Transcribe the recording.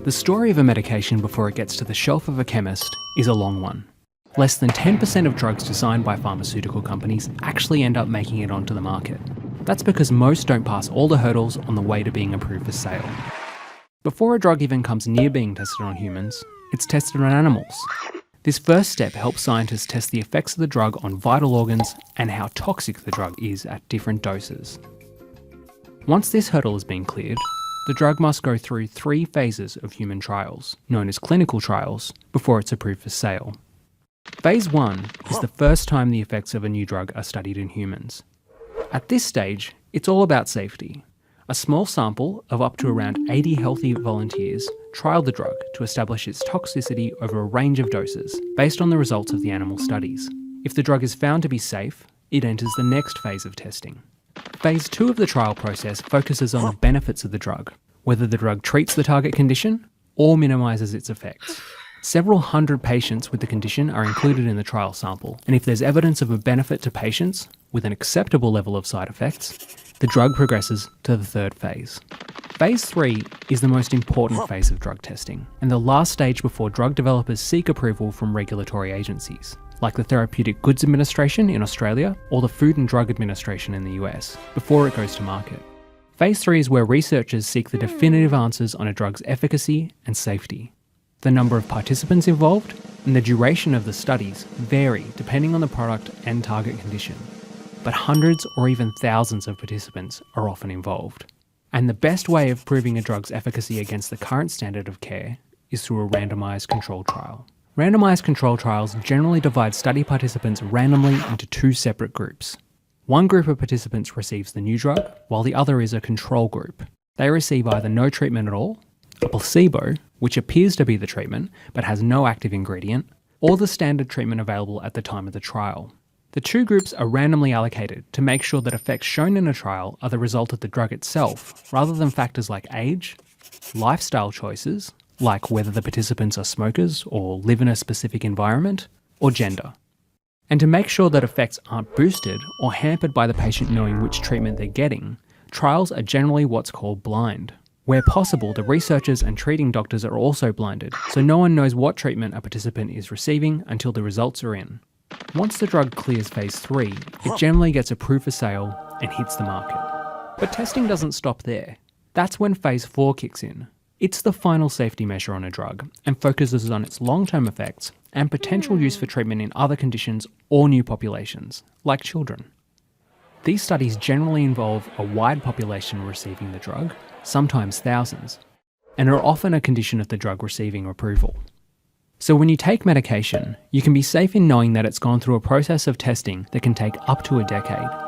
The story of a medication before it gets to the shelf of a chemist is a long one. Less than 10% of drugs designed by pharmaceutical companies actually end up making it onto the market. That's because most don't pass all the hurdles on the way to being approved for sale. Before a drug even comes near being tested on humans, it's tested on animals. This first step helps scientists test the effects of the drug on vital organs and how toxic the drug is at different doses. Once this hurdle has been cleared, the drug must go through 3 phases of human trials, known as clinical trials, before it's approved for sale. Phase 1 is the first time the effects of a new drug are studied in humans. At this stage, it's all about safety. A small sample of up to around 80 healthy volunteers trial the drug to establish its toxicity over a range of doses, based on the results of the animal studies. If the drug is found to be safe, it enters the next phase of testing. Phase 2 of the trial process focuses on the benefits of the drug, whether the drug treats the target condition or minimises its effects. Several hundred patients with the condition are included in the trial sample, and if there's evidence of a benefit to patients with an acceptable level of side effects, the drug progresses to the 3rd phase. Phase 3 is the most important phase of drug testing, and the last stage before drug developers seek approval from regulatory agencies, like the Therapeutic Goods Administration in Australia or the Food and Drug Administration in the US, before it goes to market. Phase 3 is where researchers seek the definitive answers on a drug's efficacy and safety. The number of participants involved and the duration of the studies vary depending on the product and target condition, but hundreds or even thousands of participants are often involved. And the best way of proving a drug's efficacy against the current standard of care is through a randomized controlled trial. Randomized controlled trials generally divide study participants randomly into 2 separate groups. One group of participants receives the new drug, while the other is a control group. They receive either no treatment at all, a placebo, which appears to be the treatment but has no active ingredient, or the standard treatment available at the time of the trial. The 2 groups are randomly allocated to make sure that effects shown in a trial are the result of the drug itself, rather than factors like age, lifestyle choices, like whether the participants are smokers or live in a specific environment, or gender. And to make sure that effects aren't boosted or hampered by the patient knowing which treatment they're getting, trials are generally what's called blind. Where possible, the researchers and treating doctors are also blinded, so no one knows what treatment a participant is receiving until the results are in. Once the drug clears phase 3, it generally gets approved for sale and hits the market. But testing doesn't stop there. That's when phase 4 kicks in. It's the final safety measure on a drug and focuses on its long-term effects and potential use for treatment in other conditions or new populations, like children. These studies generally involve a wide population receiving the drug, sometimes thousands, and are often a condition of the drug receiving approval. So when you take medication, you can be safe in knowing that it's gone through a process of testing that can take up to a decade.